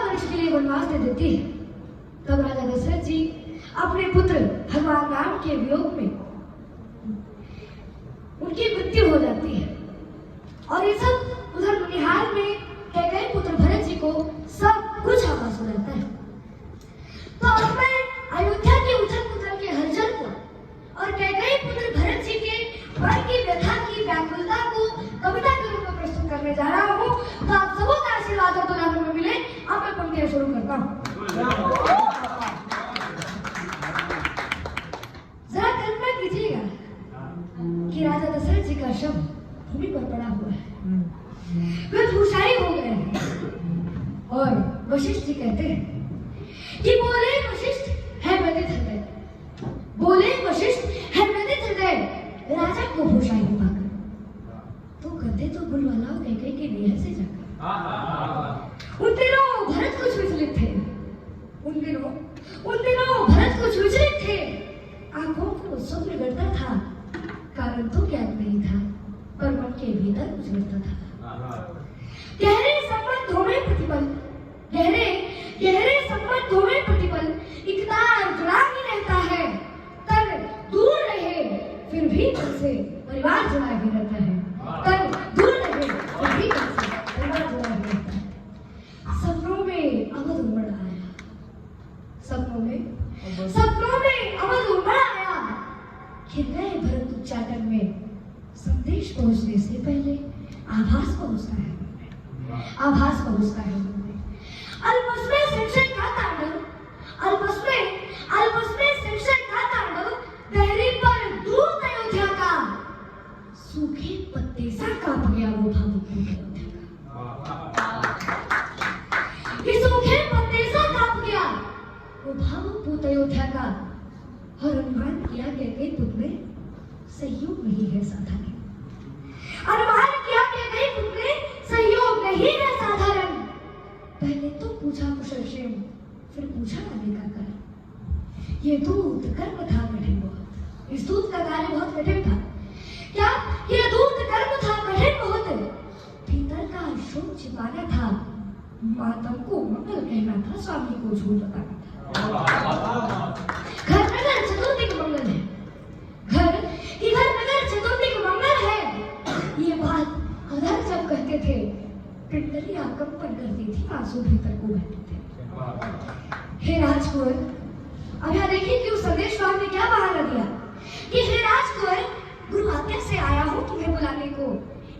वर्ष के लिए वनवास दे देती है। तब राजा दशरथ जी अपने पुत्र भगवान राम के वियोग में उनकी मृत्यु हो जाती है। और ये सब उधर ननिहाल में कैकेयी पुत्र भरत जी को सब कुछ आभास हो जाता है। तो अब मैं अयोध्या के उथल पुथल के हलचल को और कैकेयी पुत्र भरत जी के मन की व्यथा की व्याकुलता को कविता के रूप में प्रस्तुत करने जा रहा हूँ। तो आप सबों का आशीर्वाद और दुलार में मिले। अब मैं पंक्तियां शुरू करता हूँ। जरा कल्पना कीजिएगा कि राजा दशरथ जी का शव भूमि पर पड़ा हुआ है, वे धूसाई हो गए हैं। और वशिष्ठ जी कहते हैं कि बोले वशिष्ठ है व्यथित हृदय, बोले वशिष्ठ है व्यथित हृदय राजा को भूषाई में पाकर। तो गद्दे तो बुलवालाओ कैकेयी के नेह से जाकर। उन दिनों भरत कुछ विचलित थे, उन दिनों भरत कुछ विचलित थे। आंखों को स्वप्न गढ़ता था, कारण तो ज्ञात नहीं था, पर मन के भीतर कुछ गढ़ता था। गहरे संबंधों में प्रतिपल, गहरे संबंधों में प्रतिपल एक तार जुड़ा ही रहता है। तन दूर रहे फिर भी मन से परिवार जुड़ा ही रहता है। तन दूर रहे फिर भी मन से परिवार जुड़ा ही रहता है। सपनों में अवध उमड़ आया, सपनों में अवध उमड़ आया। खिल गए भरत उच्चाटन में, संदेश पहुंचने से पहले आभास पहुंचता है अल्पस में संशय का तांडव, अल्पस में संशय का तांडव। दहरी पर दूत अयोध्या का, सूखे पत्ते सा कांप गया वो भावुक अयोध्या का। ये सूखे पत्ते सा कांप गया वो भावुक अयोध्या का। और अनुमान किया कैकेयी पुत्र में सहयोग नहीं है साधारण, अनुमान किया कैकेयी पुत्र में सहयोग नहीं है साधारण। पहले तो पूछा कुशल क्षेम, फिर पूछा आने का कारण। ये दूत कर्म था कठिन बहुत, इस दूत का कार्य बहुत कठिन था। क्या ये दूत कर्म था कठिन बहुत? भीतर का शोक छिपाना था, मातम को मंगल कहना था, स्वामी को झूठ बताना था। घर नगर चतुर्दिक मंगल है, घर नगर चतुर्दिक मंगल है। ये बात अधर जब कहते थे, पिंडलियां कंपन करती थी, आंसू भीतर को बहते थे। हे राजकुंवर, अब यहाँ देखिए कि उस संदेशवाहक ने क्या बहाना दिया कि हे राजकुंवर, गुरु आज्ञा से आया हूँ तुम्हें बुलाने को,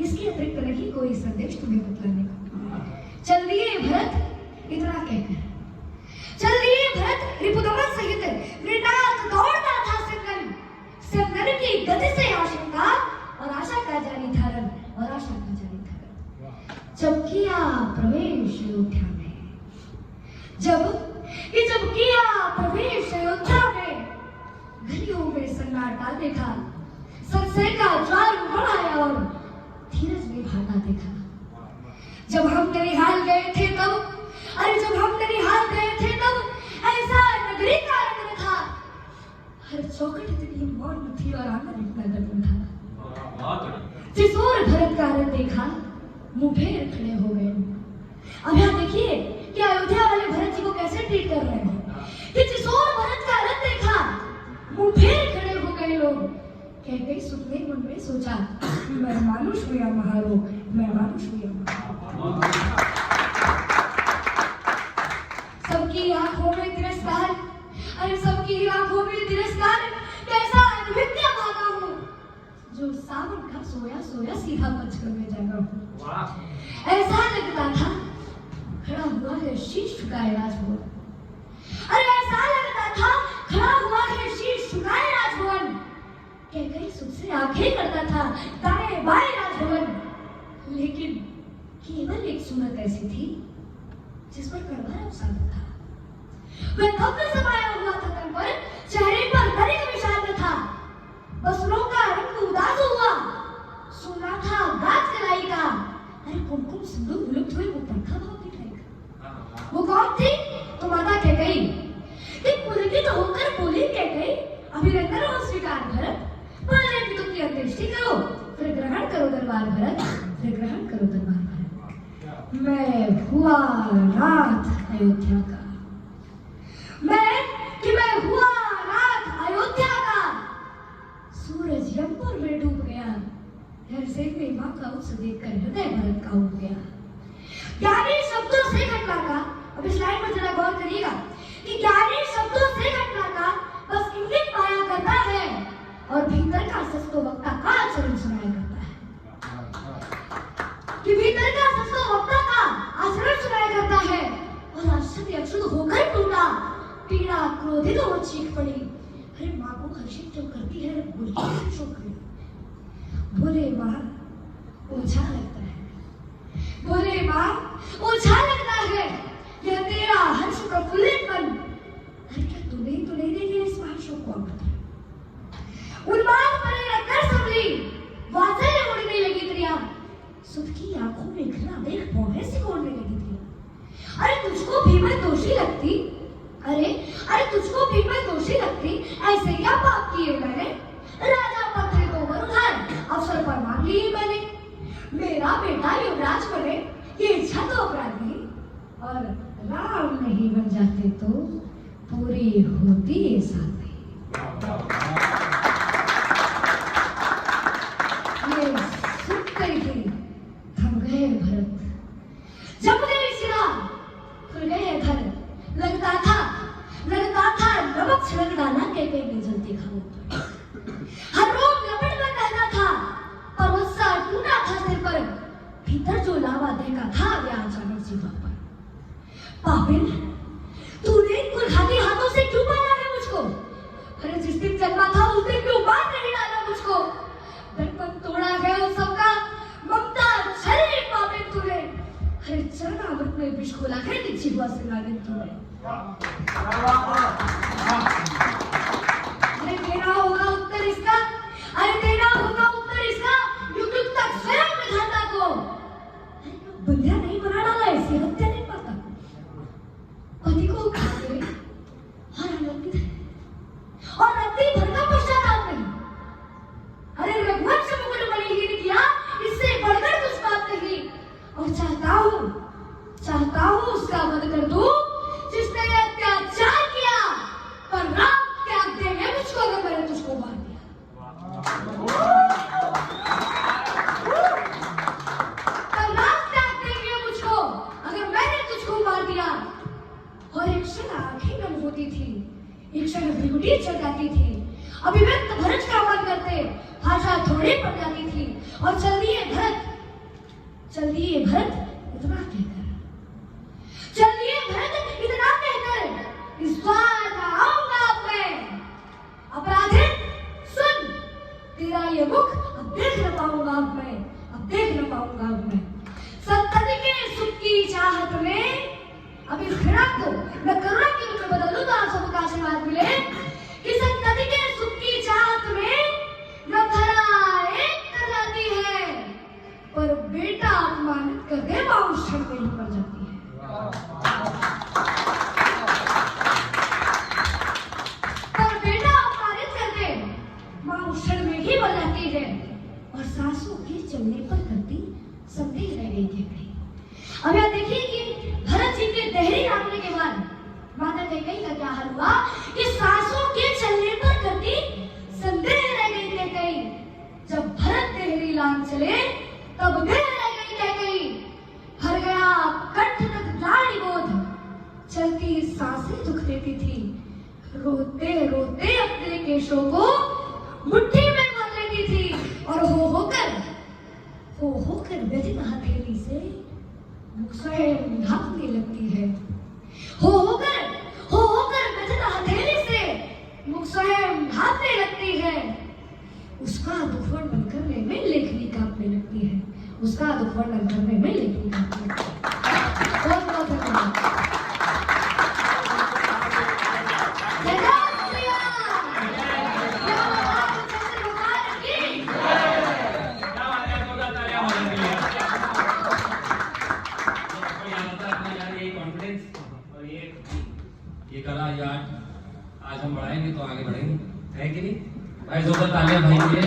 इसके अतिरिक्त नहीं कोई संदेश तुम्हें बतलाने को। चल दिए भरत इतना कहकर, चल दिए भरत रिपुदमन सहित मृणाल दौड़ता था सिमरन की गति से आशंका और आशा का जारी धारण, और आशा का जारी धारण। जब किया प्रवेश अयोध्या में, जब किया प्रवेश अयोध्या में, गलियों में सन्नाटा देखा, संशय का ज्वार उमड़ आया और धीरज में भाटा देखा। जब हम ननिहाल गए थे तब, ऐसा नगरी का रंग था। हर चौखट इतनी मौन थी और आंगन इतना गर्म था। जिस ओर भरत का रंग देखा, मुंह फेर खड़े हो गए। अब यहाँ देखिए कि अयोध्या वाले भरत जी को कैसे ट्रीट कर रहे हैं कि जिस ओर भरत का रंग देखा, मुंह फेर खड़े हो गए लोग। कैकेयी सुनने मन में सोचा, मैं मानुष हुआ महारोग, मैं मानुष हुआ महारोग। सबकी आंखों में तिरस्कार, अरे सबकी आंखों में तिरस्कार, कैसा नृत्य भागा हूँ जो सावन का सोया सोया सीधा पंचकर में जागा हूँ। ऐसा लगता था खड़ा हुआ है शीश झुकाए राजभवन, अरे ऐसा लगता था खड़ा हुआ है शीश झुकाए राजभवन। कैकेयी सुख से आंखें करता था दाएं बाएं राजभवन, लेकिन केवल एक सूरत ऐसी थी जिस पर कड़वा अवसाद था। वह भव्य समाया हुआ था तन पर, चेहरे पर तनिक विषाद था। बसरों का रंग उदास हुआ, सुना था गाज कलाई का, अरे कुमकुम सिंदूर विलुप्त हुए वो पंखा भाव दिखाएगा। वो कौन थी? तो माता कैकेयी। पुलकित होकर बोली कैकेयी, अभिनंदन हो स्वीकार भरत, पहले पितु की अंत्येष्टि करो, फिर ग्रहण करो दरबार भरत, फिर ग्रहण करो दरबार भरत। मैं हुआ रात अयोध्या का। मैं हुआ नाथ अयोध्या का। सूरज यमपुर में डूब गया। घर से मेरी माँ का उत्स देखकर हृदय भरत का उठ गया। ज्ञानी शब्दों से घटना का, अब इस लाइन में जरा गौर करिएगा कि ज्ञानी शब्दों से घटना का बस इंगित पाया करता है और भीतर का सच तो वक्ता का आचरण सुनाया करता है। कि भीतर का सच तो वक्ता का आचरण सुनाया करता है। और आश्चर्य अक्षुत होकर टूटा, पीड़ा क्रोधित हो चीख पड़ी। अरे माँ को हर्षित क्यों करती है, बोलती क्यों करी? बोले माँ ओझा लगता है। बोले माँ ओझा लगता है यह तेरा हर्ष प्रफुल्लित मन। अरे क्या तूने तो नहीं देखी इस महाशोक को? उन्माद परे रखकर संभली, वात्सल्य उड़ने लगी त्रिया। सुध की आंखों में घृणा देख भौहें सिकोड़ने लगी त्रिया। अरे तुझको भी मैं दोषी लगती? अरे तुझको भी मैं दोषी लगती? ऐसे क्या पाप किए मैंने? राजा पद है तो वरुधार अवसर पर मांग ली मैंने। मेरा बेटा युवराज बने ये इच्छा तो अपराधी, और राम नहीं बन जाते तो पूरी होती है साथी। ये सुनते ही थम गए भरत, जम गई सिरा, खुल गए घर। लगता था नमक छिड़क डाला कैके में जलती खाओ। हर रोग लपट में कहता था, पर गुस्सा टूटा था सिर पर। भीतर जो लावा देखा था वे अचानक जीवा पर। पापिल, तूने कुलघाती हाथों से क्यों मारा है मुझको? अरे जिस दिन जन्मा था उस दिन क्यों मार नहीं डाला मुझको? दर्पण तोड़ा है उस सबका, ममता छली पापिल तूने। अरे चरणामृत में विष घोला है निच्छी हुआ से नागिन तूने। अरे देना होगा उत्तर इसका, अरे देना होगा उत्तर इसका युग युग तक स्वयं विधाता को। बंध्या नहीं बना डाला, ऐसी हत्या नहीं पाता। पति को उठा के और आनंदित है और रत्ती भर का पश्चाताप नहीं। अरे रघुवंश मुकुट मणिहीन किया, इससे बढ़कर कुछ बात नहीं। और चाहता हूँ उसका वध कर दूं जिसने अत्याचार किया, पर राम त्याग देंगे मुझको अगर मैंने तुझको मार दिया। पर राम त्याग देंगे मुझको अगर मैंने तुझको मार दिया। और एक क्षण आंखें नम होती थी, एक क्षण भ्रुकुटी चढ़ जाती थी, अभिव्यक्त भरत का मन करते भाषा थोड़ी पड़ जाती थी। और चल दिए भरत इतना कहकर, इस बार आऊंगा मैं। अपराधी सुन, तेरा ये मुख अब देख न पाऊंगा मैं। संतति के सुख की चाहत में अब इस घृणा को मैं करुणा के रूप में बदल दूं तो आप सबका आशीर्वाद मिले कि संतति के सुख की चाहत में न धरा एक कर जाती है, पर बेटा अपमानित कर दे मां उस क्षण में ही मर जाती है। पर बेटा अपमानित कर दे मां उस क्षण में ही मर जाती है। और सासू के चलने पर करती संदेह रह गई थी। अब यह देखिए कि भरत जी के देहरी नामने के बाद माता कैकेयी का क्या हाल हुआ कि सासू के चलने पर करती संदेह रह गई कैकेयी। जब भरत देहरी लांग चले तब देह रह गई कैकेयी। भर गया कंठ तक लाड़ी बोध, चलती सांसें दुख देती थी। रोते रोते अपने केशों को मुट्ठी में भर लेती थी और हो होकर व्यथित हथेली से मुख स्वयं ढांकने लगती है। हो होकर व्यथित हथेली से मुख स्वयं ढांकने लगती है। उसका दुख वर्णन करने में लेखनी कांपने लगती है। बहुत बहुत धन्यवाद। ये कला ये आज हम बढ़ाएंगे तो आगे बढ़ेंगे, है कि नहीं भाई? जोरदार तालियां भाई के लिए।